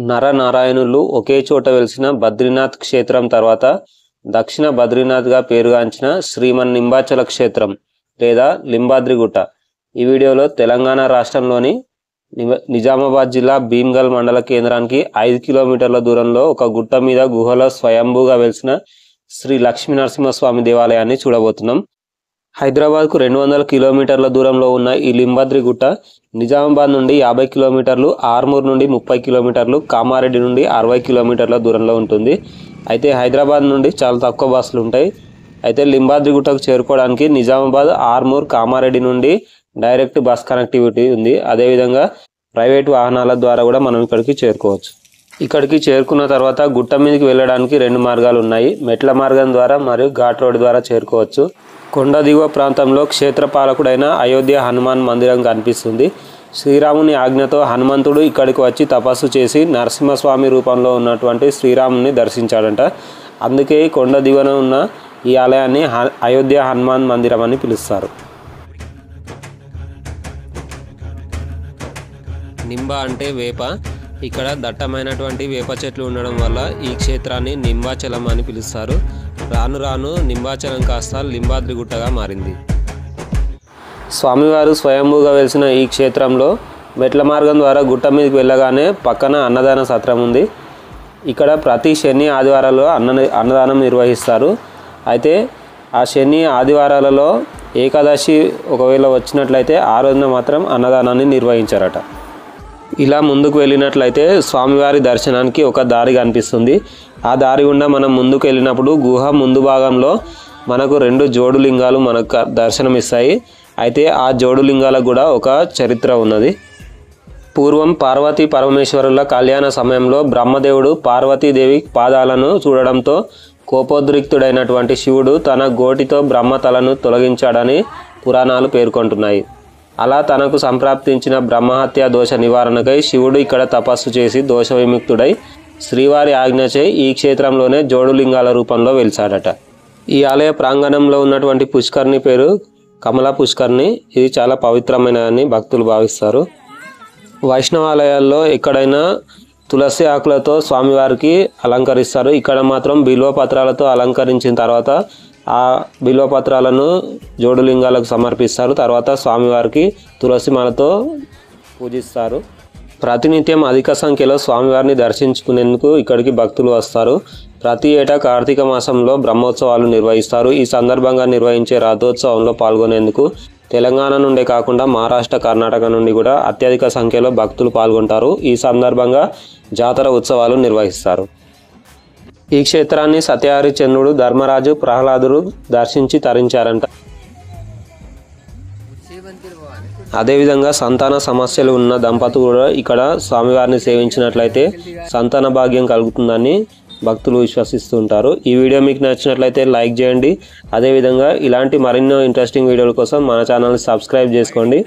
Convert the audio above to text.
నరనారాయణులు ఒకే చోట వెలిసిన బద్రీనాథ్ క్షేత్రం తర్వాత దక్షిణ బద్రీనాథ్గా పేరుగాంచిన శ్రీమన్ నింబాచల క్షేత్రం లేదా లింబాద్రిగుట్ట. ఈ వీడియోలో తెలంగాణ రాష్ట్రంలోని నిజామాబాద్ జిల్లా భీమ్గల్ మండల కేంద్రానికి 5 కిలోమీటర్ల దూరంలో ఒక గుట్ట మీద గుహలో స్వయంభూగా వెలిసిన శ్రీ లక్ష్మీ నరసింహస్వామి దేవాలయాన్ని చూడబోతున్నాం. హైదరాబాద్కు 200 కిలోమీటర్ల దూరంలో ఉన్న ఈ లింబాద్రిగుట్ట నిజామాబాద్ నుండి 50 కిలోమీటర్లు, ఆర్మూర్ నుండి 30 కిలోమీటర్లు, కామారెడ్డి నుండి 60 కిలోమీటర్ల దూరంలో ఉంటుంది. అయితే హైదరాబాద్ నుండి చాలా తక్కువ బస్సులు ఉంటాయి. అయితే లింబాద్రిగుట్టకు చేరుకోవడానికి నిజామాబాద్, ఆర్మూర్, కామారెడ్డి నుండి డైరెక్ట్ బస్ కనెక్టివిటీ ఉంది. అదేవిధంగా ప్రైవేట్ వాహనాల ద్వారా కూడా మనం ఇక్కడికి చేరుకోవచ్చు. ఇక్కడికి చేరుకున్న తర్వాత గుట్ట మీదకి వెళ్ళడానికి 2 మార్గాలు ఉన్నాయి. మెట్ల మార్గం ద్వారా మరియు ఘాట్ రోడ్ ద్వారా చేరుకోవచ్చు. కొండ దిగువ ప్రాంతంలో క్షేత్రపాలకుడైన అయోధ్య హనుమాన్ మందిరం కనిపిస్తుంది. శ్రీరాముని ఆజ్ఞతో హనుమంతుడు ఇక్కడికి వచ్చి తపస్సు చేసి నరసింహస్వామి రూపంలో ఉన్నటువంటి శ్రీరాముని దర్శించాడంట. అందుకే కొండ దిగువన ఉన్న ఈ ఆలయాన్ని అయోధ్య హనుమాన్ మందిరం అని పిలుస్తారు. నింబ అంటే వేప. ఇక్కడ దట్టమైనటువంటి వేప చెట్లు ఉండడం వల్ల ఈ క్షేత్రాన్ని నింబాచలం అని పిలుస్తారు. రాను రాను నింబాచలం కాస్త లింబాద్రిగుట్టగా మారింది. స్వామివారు స్వయంభూగా వెలిసిన ఈ క్షేత్రంలో మెట్ల మార్గం ద్వారా గుట్ట మీదకి వెళ్ళగానే పక్కన అన్నదాన సత్రం ఉంది. ఇక్కడ ప్రతి శని ఆదివారాల్లో అన్నదానం నిర్వహిస్తారు. అయితే ఆ శని ఆదివారాలలో ఏకాదశి ఒకవేళ వచ్చినట్లయితే ఆ రోజున మాత్రం అన్నదానాన్ని నిర్వహించారట. ఇలా ముందుకు వెళ్ళినట్లయితే స్వామివారి దర్శనానికి ఒక దారి కనిపిస్తుంది. ఆ దారి గుండా మనం ముందుకు వెళ్ళినప్పుడు గుహ ముందు భాగంలో మనకు 2 జోడు లింగాలు మనకు దర్శనమిస్తాయి. అయితే ఆ జోడు లింగాలకు కూడా ఒక చరిత్ర ఉన్నది. పూర్వం పార్వతీ పరమేశ్వరుల కళ్యాణ సమయంలో బ్రహ్మదేవుడు పార్వతీదేవి పాదాలను చూడడంతో కోపోద్రిక్తుడైనటువంటి శివుడు తన గోటితో బ్రహ్మ తలను తొలగించాడని పురాణాలు పేర్కొంటున్నాయి. అలా తనకు సంప్రాప్తించిన బ్రహ్మహత్య దోష నివారణకై శివుడు ఇక్కడ తపస్సు చేసి దోష విముక్తుడై శ్రీవారి ఆజ్ఞచే ఈ క్షేత్రంలోనే జోడులింగాల రూపంలో వెలిసాడట. ఈ ఆలయ ప్రాంగణంలో ఉన్నటువంటి పుష్కరిణి పేరు కమలా పుష్కరిణి. ఇది చాలా పవిత్రమైనదని భక్తులు భావిస్తారు. వైష్ణవాలయాల్లో ఎక్కడైనా తులసి ఆకులతో స్వామివారికి అలంకరిస్తారు. ఇక్కడ మాత్రం బిల్వపత్రాలతో అలంకరించిన తర్వాత ఆ బిల్వపత్రాలను జోడులింగాలకు సమర్పిస్తారు. తర్వాత స్వామివారికి తులసిమాలతో పూజిస్తారు. ప్రతినిత్యం అధిక సంఖ్యలో స్వామివారిని దర్శించుకునేందుకు ఇక్కడికి భక్తులు వస్తారు. ప్రతి ఏటా కార్తీక మాసంలో బ్రహ్మోత్సవాలు నిర్వహిస్తారు. ఈ సందర్భంగా నిర్వహించే రథోత్సవంలో పాల్గొనేందుకు తెలంగాణ నుండే కాకుండా మహారాష్ట్ర, కర్ణాటక నుండి కూడా అత్యధిక సంఖ్యలో భక్తులు పాల్గొంటారు. ఈ సందర్భంగా జాతర ఉత్సవాలు నిర్వహిస్తారు. ఈ క్షేత్రాన్ని సత్యహరిచంద్రుడు, ధర్మరాజు, ప్రహ్లాదుడు దర్శించి తరించారంట. అదేవిధంగా సంతాన సమస్యలు ఉన్న దంపతులు కూడా ఇక్కడ స్వామివారిని సేవించినట్లయితే సంతాన భాగ్యం కలుగుతుందని భక్తులు విశ్వసిస్తూ ఉంటారు. ఈ వీడియో మీకు నచ్చినట్లయితే లైక్ చేయండి. అదేవిధంగా ఇలాంటి మరెన్నో ఇంట్రెస్టింగ్ వీడియోల కోసం మన ఛానల్ని సబ్స్క్రైబ్ చేసుకోండి.